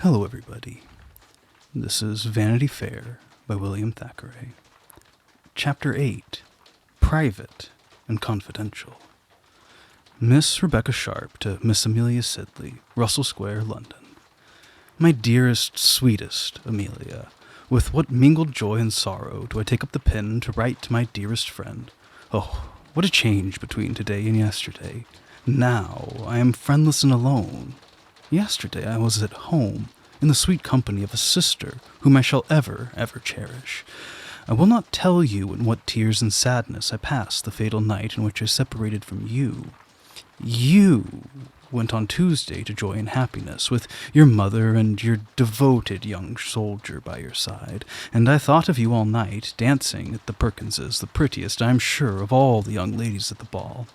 Hello, everybody. This is Vanity Fair by William Thackeray. Chapter 8, Private and Confidential. Miss Rebecca Sharp to Miss Amelia Sidley, Russell Square, London. My dearest, sweetest Amelia, with what mingled joy and sorrow do I take up the pen to write to my dearest friend. Oh, what a change between today and yesterday. Now I am friendless and alone. Yesterday I was at home, in the sweet company of a sister whom I shall ever cherish. I will not tell you in what tears and sadness I passed the fatal night in which I separated from you. You went on Tuesday to joy and happiness, with your mother and your devoted young soldier by your side, and I thought of you all night, dancing at the Perkinses, the prettiest, I am sure, of all the young ladies at the ball.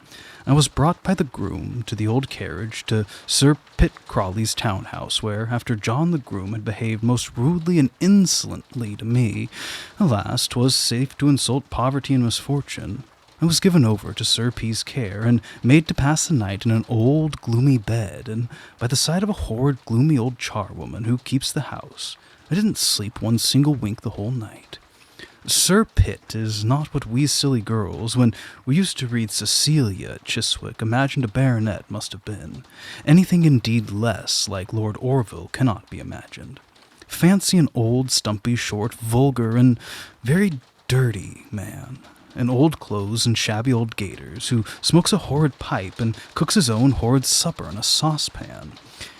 I was brought by the groom to the old carriage to Sir Pitt Crawley's town-house, where, after John the groom had behaved most rudely and insolently to me, alas, 'twas safe to insult poverty and misfortune, I was given over to Sir P.'s care, and made to pass the night in an old gloomy bed, and by the side of a horrid gloomy old charwoman who keeps the house. I didn't sleep one single wink the whole night. Sir Pitt is not what we silly girls, when we used to read Cecilia at Chiswick, imagined a baronet must have been. Anything indeed less like Lord Orville cannot be imagined. Fancy an old, stumpy, short, vulgar, and very dirty man, in old clothes and shabby old gaiters, who smokes a horrid pipe and cooks his own horrid supper in a saucepan.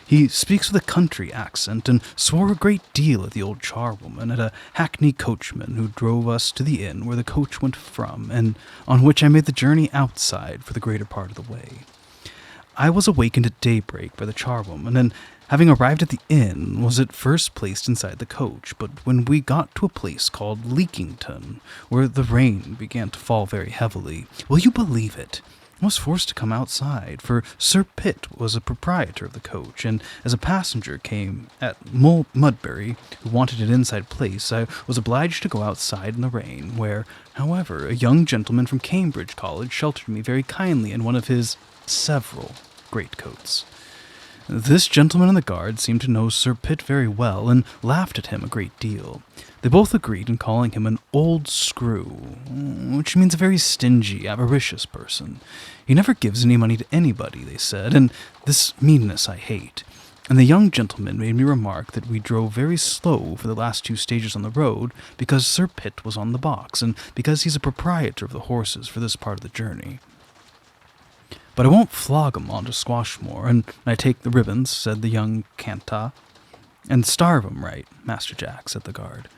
He speaks with a country accent, and swore a great deal at the old charwoman, at a hackney coachman who drove us to the inn where the coach went from, and on which I made the journey outside for the greater part of the way. I was awakened at daybreak by the charwoman, and having arrived at the inn, was at first placed inside the coach, but when we got to a place called Leakington, where the rain began to fall very heavily, will you believe it? I was forced to come outside, for Sir Pitt was a proprietor of the coach, and as a passenger came at Mudbury, who wanted an inside place, I was obliged to go outside in the rain, where, however, a young gentleman from Cambridge College sheltered me very kindly in one of his several greatcoats. This gentleman and the guard seemed to know Sir Pitt very well, and laughed at him a great deal. They both agreed in calling him an old screw, which means a very stingy, avaricious person. He never gives any money to anybody, they said, and this meanness I hate. And the young gentleman made me remark that we drove very slow for the last 2 stages on the road, because Sir Pitt was on the box, and because he's a proprietor of the horses for this part of the journey. But I won't flog 'em on to Squashmore, and I take the ribbons, said the young Canta. And starve 'em right, Master Jack, said the guard.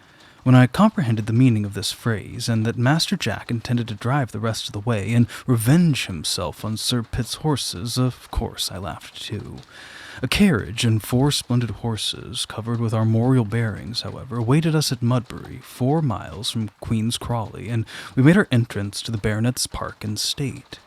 When I comprehended the meaning of this phrase, and that Master Jack intended to drive the rest of the way, and revenge himself on Sir Pitt's horses, of course I laughed too. A carriage and 4 splendid horses, covered with armorial bearings, however, awaited us at Mudbury, 4 miles from Queen's Crawley, and we made our entrance to the baronet's park and state.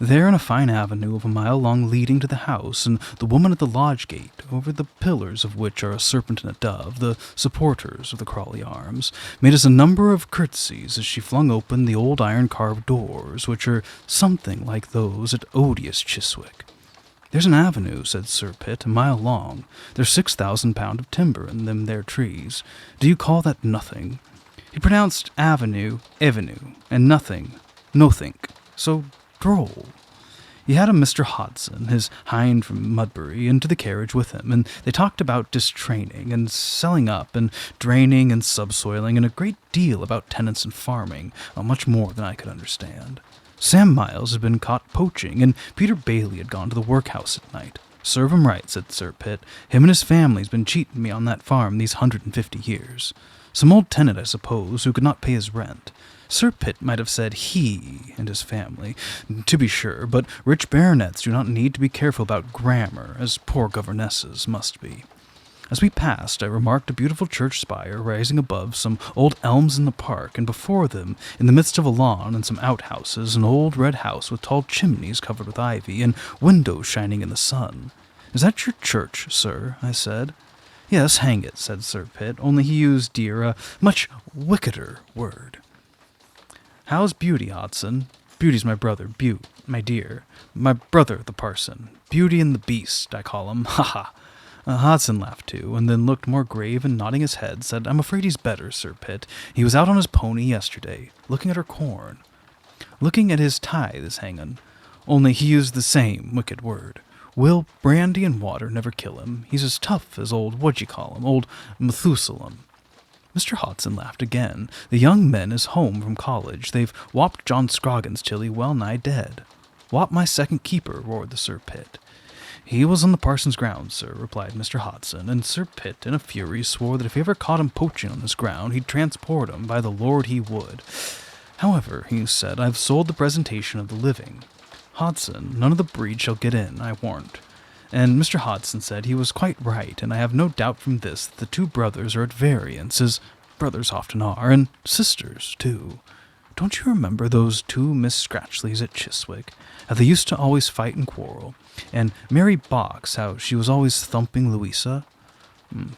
There, in a fine avenue of a mile long leading to the house, and the woman at the lodge gate, over the pillars of which are a serpent and a dove, the supporters of the Crawley arms, made us a number of curtsies as she flung open the old iron-carved doors, which are something like those at odious Chiswick. There's an avenue, said Sir Pitt, a mile long. There's 6,000 pound of timber in them there trees. Do you call that nothing? He pronounced avenue, and nothing, nothink. So droll. He had a Mr. Hodson, his hind from Mudbury, into the carriage with him, and they talked about distraining, and selling up, and draining, and subsoiling, and a great deal about tenants and farming, much more than I could understand. Sam Miles had been caught poaching, and Peter Bailey had gone to the workhouse at night. Serve him right, said Sir Pitt. Him and his family's been cheating me on that farm these 150 years. Some old tenant, I suppose, who could not pay his rent. Sir Pitt might have said he and his family, to be sure, but rich baronets do not need to be careful about grammar, as poor governesses must be. As we passed, I remarked a beautiful church spire rising above some old elms in the park, and before them, in the midst of a lawn and some outhouses, an old red house with tall chimneys covered with ivy, and windows shining in the sun. Is that your church, sir? I said. Yes, hang it, said Sir Pitt, only he used, dear, a much wickeder word. How's Beauty, Hodson? Beauty's my brother, my dear. My brother, the parson. Beauty and the Beast, I call him. Ha ha! Hodson laughed too, and then looked more grave and nodding his head, said, "I'm afraid he's better, Sir Pitt. He was out on his pony yesterday, looking at her corn. Looking at his tithes hangin'. Only he used the same wicked word. Will brandy and water never kill him? He's as tough as old old Methusalem." Mr. Hodson laughed again. "The young men is home from college. They've whopped John Scroggins till he well nigh dead." "Whop my second keeper," roared the Sir Pitt. "He was on the parson's grounds, sir," replied Mr. Hodson, and Sir Pitt, in a fury, swore that if he ever caught him poaching on his ground, he'd transport him, by the Lord he would. "However," he said, "I've sold the presentation of the living. Hodson, none of the breed shall get in, I warrant." And Mr. Hodson said he was quite right, and I have no doubt from this that the two brothers are at variance, as brothers often are, and sisters, too. Don't you remember those two Miss Scratchleys at Chiswick, how they used to always fight and quarrel, and Mary Box, how she was always thumping Louisa?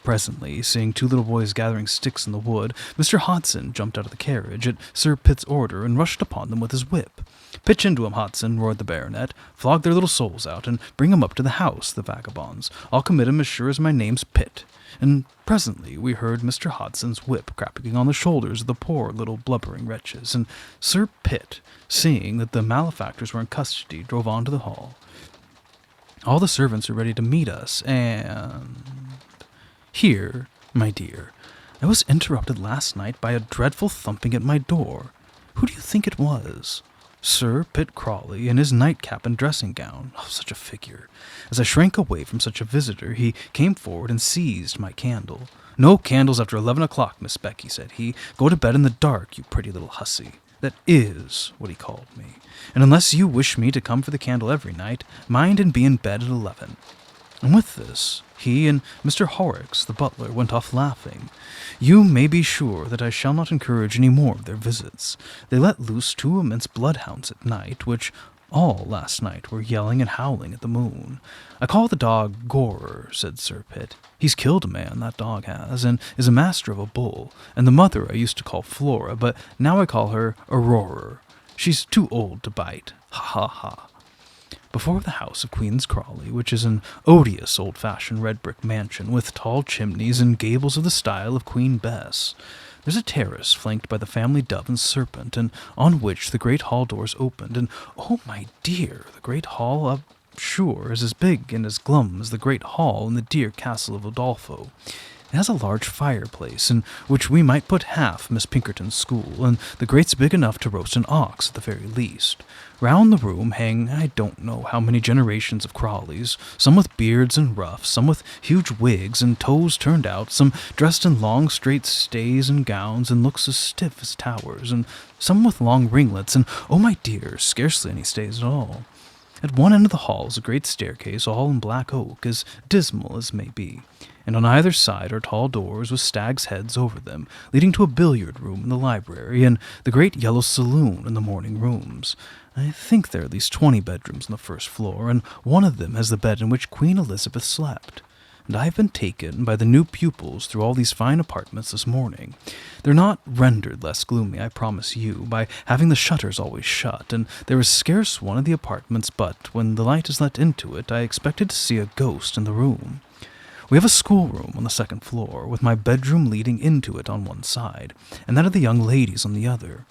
Presently, seeing two little boys gathering sticks in the wood, Mr. Hodson jumped out of the carriage at Sir Pitt's order and rushed upon them with his whip. "Pitch into 'em, Hodson," roared the baronet. "Flog their little souls out, and bring 'em up to the house, the vagabonds. I'll commit 'em as sure as my name's Pitt." And presently we heard Mr. Hodson's whip cracking on the shoulders of the poor little blubbering wretches, and Sir Pitt, seeing that the malefactors were in custody, drove on to the hall. All the servants are ready to meet us, and... Here, my dear, I was interrupted last night by a dreadful thumping at my door. Who do you think it was? Sir Pitt Crawley, in his nightcap and dressing-gown. Oh, such a figure! As I shrank away from such a visitor, he came forward and seized my candle. "No candles after 11 o'clock, Miss Becky," said he. "Go to bed in the dark, you pretty little hussy." That is what he called me. "And unless you wish me to come for the candle every night, mind and be in bed at 11. And with this, he and Mr. Horrocks, the butler, went off laughing. You may be sure that I shall not encourage any more of their visits. They let loose two immense bloodhounds at night, which all last night were yelling and howling at the moon. I call the dog Gorer," said Sir Pitt. "He's killed a man, that dog has, and is a master of a bull, and the mother I used to call Flora, but now I call her Aurorer. She's too old to bite. Ha ha ha." Before the house of Queen's Crawley, which is an odious old-fashioned red-brick mansion with tall chimneys and gables of the style of Queen Bess, there's a terrace flanked by the family dove and serpent, and on which the great hall doors opened, and, oh, my dear, the great hall, I'm sure, is as big and as glum as the great hall in the dear castle of Udolpho. It has a large fireplace, in which we might put half Miss Pinkerton's school, and the grate's big enough to roast an ox at the very least. Round the room hang I don't know how many generations of Crawleys, some with beards and ruffs, some with huge wigs and toes turned out, some dressed in long straight stays and gowns and looks as stiff as towers, and some with long ringlets, and, oh my dear, scarcely any stays at all. At one end of the hall is a great staircase, all in black oak, as dismal as may be, and on either side are tall doors with stags' heads over them, leading to a billiard room in the library, and the great yellow saloon in the morning rooms. I think there are at least 20 bedrooms on the first floor, and one of them has the bed in which Queen Elizabeth slept. And I have been taken by the new pupils through all these fine apartments this morning. They're not rendered less gloomy, I promise you, by having the shutters always shut, and there is scarce one of the apartments but, when the light is let into it, I expected to see a ghost in the room. We have a schoolroom on the second floor, with my bedroom leading into it on one side, and that of the young ladies on the other.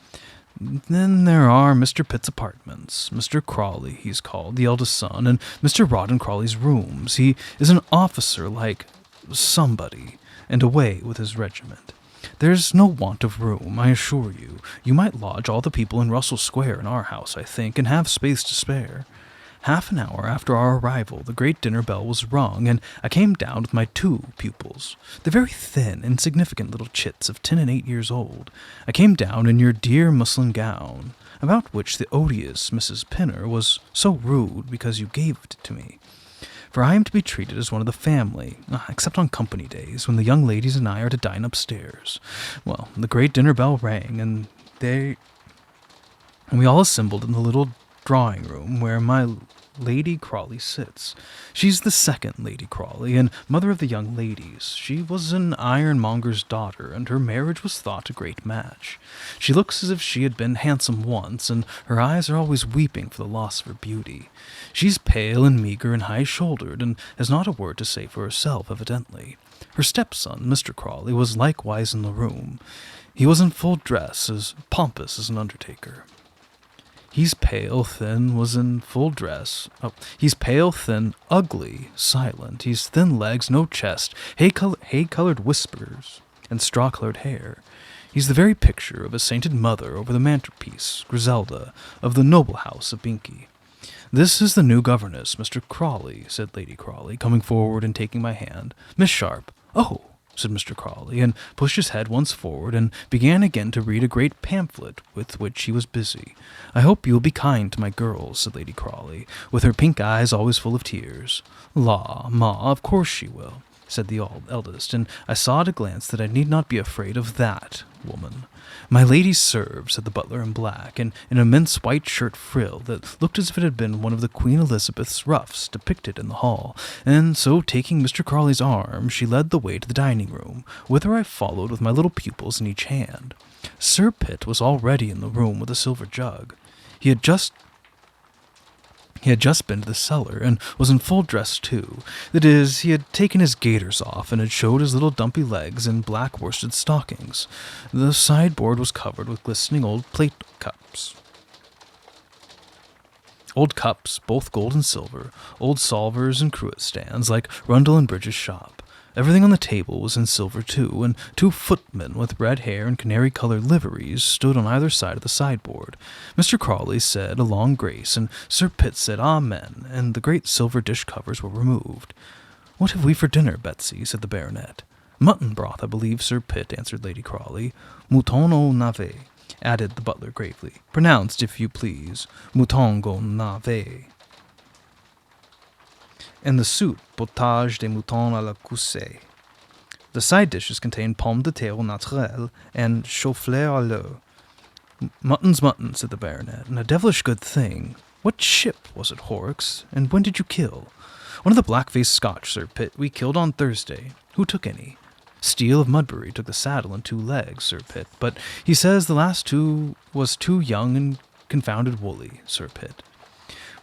Then there are Mr. Pitt's apartments, Mr. Crawley, he's called, the eldest son, and Mr. Rawdon Crawley's rooms. He is an officer like somebody, and away with his regiment. There's no want of room, I assure you. You might lodge all the people in Russell Square in our house, I think, and have space to spare. Half an hour after our arrival, the great dinner bell was rung, and I came down with my two pupils. They're very thin, insignificant little chits of 10 and 8 years old. I came down in your dear muslin gown, about which the odious Mrs. Pinner was so rude because you gave it to me. For I am to be treated as one of the family, except on company days, when the young ladies and I are to dine upstairs. Well, the great dinner bell rang, and we all assembled in the little drawing-room where my Lady Crawley sits. She's the second Lady Crawley, and mother of the young ladies. She was an ironmonger's daughter, and her marriage was thought a great match. She looks as if she had been handsome once, and her eyes are always weeping for the loss of her beauty. She's pale and meagre and high-shouldered, and has not a word to say for herself, evidently. Her stepson, Mr. Crawley, was likewise in the room. He was in full dress, as pompous as an undertaker. He's pale, thin, was in full dress. He's pale, thin, ugly, silent. He's thin legs, no chest, hay-colored whiskers, and straw-colored hair. He's the very picture of a sainted mother over the mantelpiece, Griselda, of the noble house of Binkie. "This is the new governess, Mr. Crawley," said Lady Crawley, coming forward and taking my hand. "Miss Sharp." "Oh," said Mr. Crawley, and pushed his head once forward, and began again to read a great pamphlet with which he was busy. "I hope you will be kind to my girls," said Lady Crawley, with her pink eyes always full of tears. "La, ma, of course she will," said the eldest, and I saw at a glance that I need not be afraid of that woman. "My lady served," said the butler in black, and an immense white shirt frill that looked as if it had been one of the Queen Elizabeth's ruffs depicted in the hall, and so taking Mr. Crawley's arm, she led the way to the dining-room, whither I followed with my little pupils in each hand. Sir Pitt was already in the room with a silver jug. He had just been to the cellar, and was in full dress too. That is, he had taken his gaiters off, and had showed his little dumpy legs in black worsted stockings. The sideboard was covered with glistening old plate cups. Old cups, both gold and silver, old salvers and cruet stands, like Rundle and Bridge's shop. Everything on the table was in silver too, and 2 footmen with red hair and canary-colored liveries stood on either side of the sideboard. Mr. Crawley said a long grace, and Sir Pitt said Amen, and the great silver dish covers were removed. "What have we for dinner, Betsy?" said the baronet. "Mutton broth, I believe, Sir Pitt," answered Lady Crawley. "Mouton au navet," added the butler gravely. "Pronounced, if you please, mouton au navet." "And the soup, potage de mouton à la cousée." The side dishes contained pomme de terre au naturel and chou-fleur à l'eau. "Mutton's mutton," said the baronet, "and a devilish good thing. What ship was it, Horrocks, and when did you kill?" "One of the black-faced Scotch, Sir Pitt. We killed on Thursday." "Who took any?" "Steele of Mudbury took the saddle and 2 legs, Sir Pitt, but he says the last 2 was too young and confounded woolly, Sir Pitt."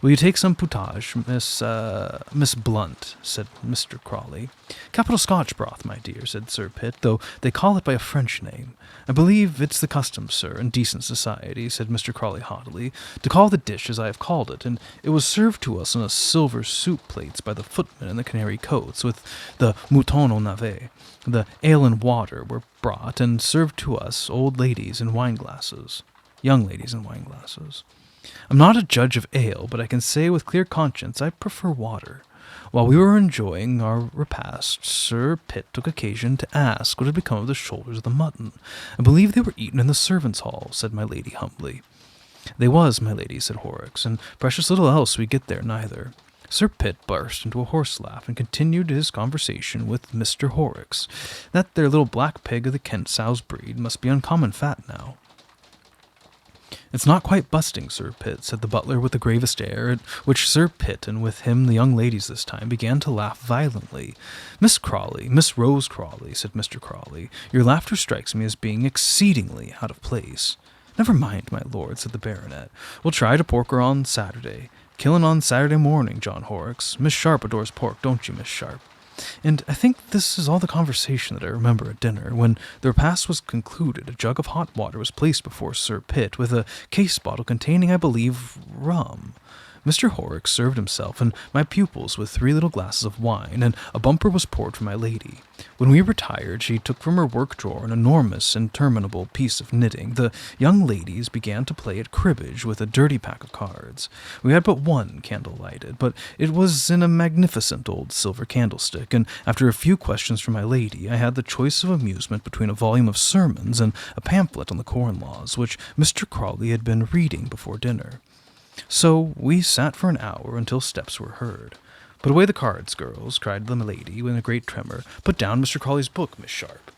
"Will you take some potage, Miss Blunt?" said Mr. Crawley. "Capital Scotch broth, my dear," said Sir Pitt, "though they call it by a French name." "I believe it's the custom, sir, in decent society," said Mr. Crawley haughtily, "to call the dish as I have called it, and it was served to us on a silver soup plates by the footmen in the canary coats, with the mouton au navet. The ale and water were brought and served to us old ladies in wine-glasses, young ladies in wine-glasses. I'm not a judge of ale, but I can say with clear conscience I prefer water. While we were enjoying our repast, Sir Pitt took occasion to ask what had become of the shoulders of the mutton. I believe they were eaten in the servants' hall," said my lady humbly. "They was, my lady," said Horrocks, "and precious little else we get there neither." Sir Pitt burst into a horse laugh and continued his conversation with Mr. Horrocks. "That there little black pig of the Kent sow's breed must be uncommon fat now." "It's not quite busting, Sir Pitt," said the butler with the gravest air, at which Sir Pitt, and with him the young ladies this time, began to laugh violently. "Miss Rose Crawley," said Mr. Crawley, "your laughter strikes me as being exceedingly out of place." "Never mind, my lord," said the baronet. "We'll try to pork her on Saturday. Killin' on Saturday morning, John Horrocks. Miss Sharp adores pork, don't you, Miss Sharp?" And I think this is all the conversation that I remember at dinner. When the repast was concluded, a jug of hot water was placed before Sir Pitt, with a case bottle containing, I believe, rum. Mr. Horrocks served himself and my pupils with 3 little glasses of wine, and a bumper was poured for my lady. When we retired, she took from her work drawer an enormous, interminable piece of knitting. The young ladies began to play at cribbage with a dirty pack of cards. We had but 1 candle lighted, but it was in a magnificent old silver candlestick, and after a few questions from my lady, I had the choice of amusement between a volume of sermons and a pamphlet on the Corn Laws, which Mr. Crawley had been reading before dinner. So we sat for an hour until steps were heard. "Put away the cards, girls," cried the lady with a great tremor. "Put down Mr. Crawley's book, Miss Sharp."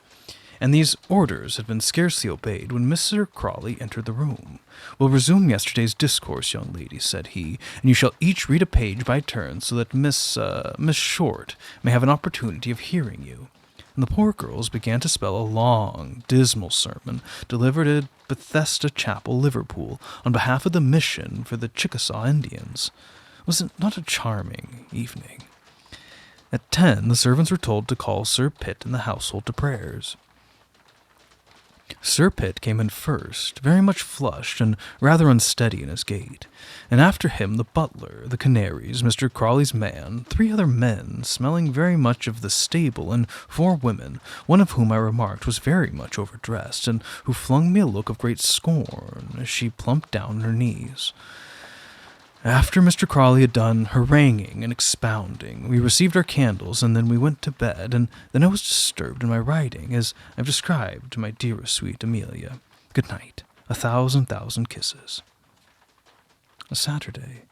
And these orders had been scarcely obeyed when Mr. Crawley entered the room. "We'll resume yesterday's discourse, young ladies," said he, "and you shall each read a page by turn, so that Miss Short may have an opportunity of hearing you." And the poor girls began to spell a long, dismal sermon delivered at Bethesda Chapel, Liverpool, on behalf of the mission for the Chickasaw Indians. Was it not a charming evening? At 10, the servants were told to call Sir Pitt and the household to prayers. Sir Pitt came in first, very much flushed and rather unsteady in his gait, and after him the butler, the canaries, Mr. Crawley's man, 3 other men, smelling very much of the stable, and 4 women, one of whom I remarked was very much overdressed, and who flung me a look of great scorn as she plumped down on her knees. After Mr. Crawley had done haranguing and expounding, we received our candles, and then we went to bed, and then I was disturbed in my writing, as I've described to my dearest sweet Amelia. Good night. 1,000,000 kisses. A Saturday.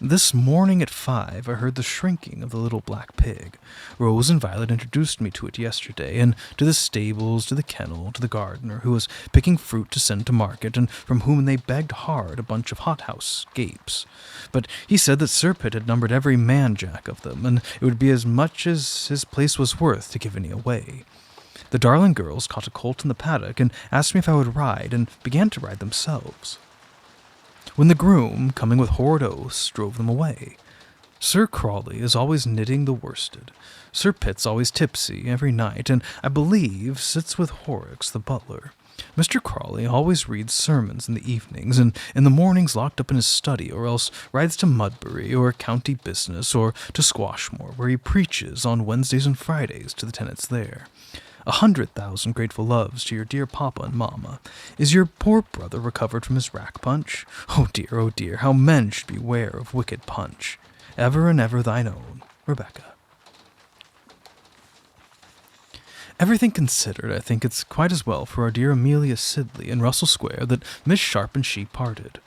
This morning at 5 I heard the shrinking of the little black pig. Rose and Violet introduced me to it yesterday, and to the stables, to the kennel, to the gardener, who was picking fruit to send to market, and from whom they begged hard a bunch of hothouse gapes. But he said that Sir Pitt had numbered every man-jack of them, and it would be as much as his place was worth to give any away. The darling girls caught a colt in the paddock, and asked me if I would ride, and began to ride themselves, when the groom, coming with horrid oaths, drove them away. Sir Crawley is always knitting the worsted. Sir Pitt's always tipsy every night, and I believe sits with Horrocks the butler. Mr. Crawley always reads sermons in the evenings, and in the mornings locked up in his study, or else rides to Mudbury, or county business, or to Squashmore, where he preaches on Wednesdays and Fridays to the tenants there. 100,000 grateful loves to your dear papa and mamma. Is your poor brother recovered from his rack punch? Oh dear, how men should beware of wicked punch. Ever and ever thine own, Rebecca. Everything considered, I think it's quite as well for our dear Amelia Sidley in Russell Square that Miss Sharp and she parted.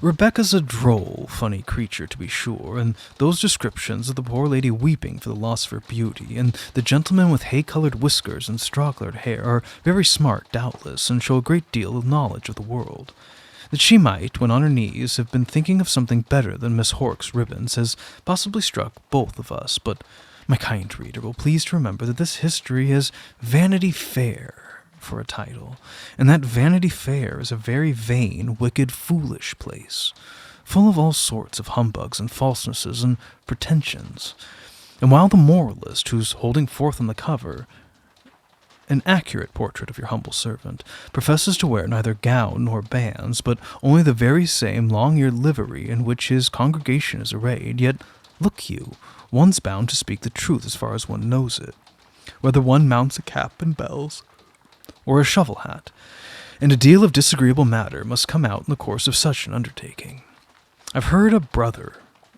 Rebecca's a droll, funny creature, to be sure, and those descriptions of the poor lady weeping for the loss of her beauty, and the gentleman with hay-colored whiskers and straw-colored hair, are very smart, doubtless, and show a great deal of knowledge of the world. That she might, when on her knees, have been thinking of something better than Miss Horrocks' ribbons has possibly struck both of us, but my kind reader will please to remember that this history has Vanity Fair for a title, and that Vanity Fair is a very vain, wicked, foolish place, full of all sorts of humbugs and falsenesses and pretensions. And while the moralist, who's holding forth on the cover an accurate portrait of your humble servant, professes to wear neither gown nor bands, but only the very same long-eared livery in which his congregation is arrayed, yet, look you, one's bound to speak the truth as far as one knows it, whether one mounts a cap and bells or a shovel hat, and a deal of disagreeable matter must come out in the course of such an undertaking. I've heard a brother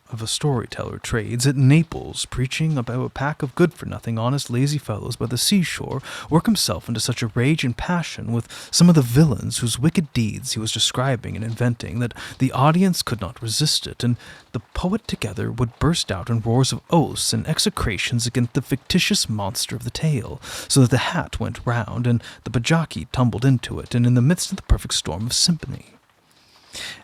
of a storyteller trades at Naples preaching about a pack of good-for-nothing, honest, lazy fellows by the seashore work himself into such a rage and passion with some of the villains whose wicked deeds he was describing and inventing that the audience could not resist it, and the poet together would burst out in roars of oaths and execrations against the fictitious monster of the tale, so that the hat went round, and the bajaki tumbled into it, and in the midst of the perfect storm of symphony.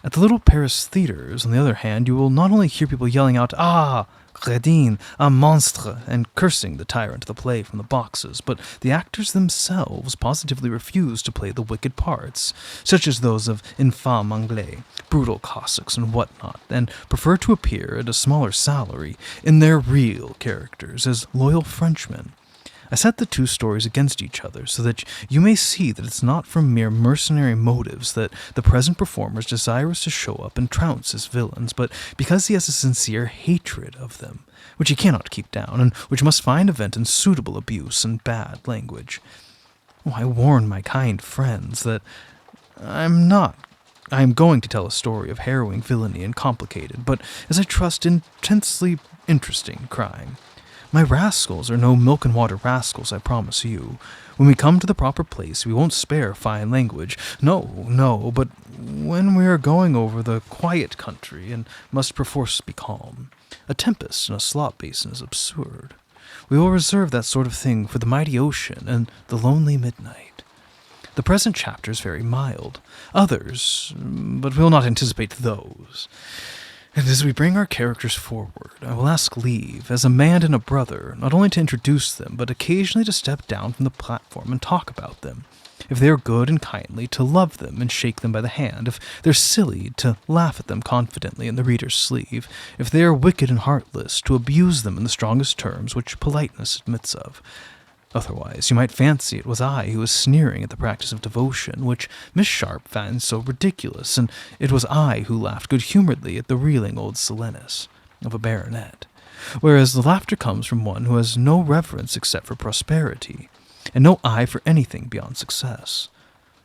At the little Paris theatres, on the other hand, you will not only hear people yelling out, "Ah, Gredin, un monstre," and cursing the tyrant of the play from the boxes, but the actors themselves positively refuse to play the wicked parts, such as those of infâme Anglais, brutal Cossacks, and what-not, and prefer to appear at a smaller salary in their real characters as loyal Frenchmen. I set the two stories against each other so that you may see that it's not from mere mercenary motives that the present performer is desirous to show up and trounce his villains, but because he has a sincere hatred of them, which he cannot keep down, and which must find a vent in suitable abuse and bad language. Oh, I warn my kind friends that I am going to tell a story of harrowing villainy and complicated, but as I trust intensely interesting crime. My rascals are no milk-and-water rascals, I promise you. When we come to the proper place, we won't spare fine language. No, but when we are going over the quiet country and must perforce be calm, a tempest in a slop basin is absurd. we will reserve that sort of thing for the mighty ocean and the lonely midnight. The present chapter is very mild. Others, but we will not anticipate those. And as we bring our characters forward, I will ask leave, as a man and a brother, not only to introduce them, but occasionally to step down from the platform and talk about them. If they are good and kindly, to love them and shake them by the hand. If they're silly, to laugh at them confidently in the reader's sleeve. If they are wicked and heartless, to abuse them in the strongest terms which politeness admits of. Otherwise, you might fancy it was I who was sneering at the practice of devotion, which Miss Sharp finds so ridiculous, and it was I who laughed good-humoredly at the reeling old Silenus of a baronet. Whereas the laughter comes from one who has no reverence except for prosperity, and no eye for anything beyond success.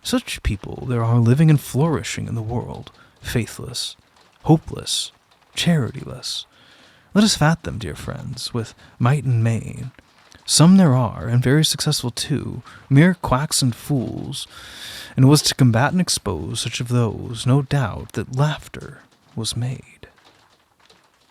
Such people there are living and flourishing in the world, faithless, hopeless, charityless. Let us fat them, dear friends, with might and main. Some there are, and very successful too, mere quacks and fools, and it was to combat and expose such of those, no doubt, that laughter was made.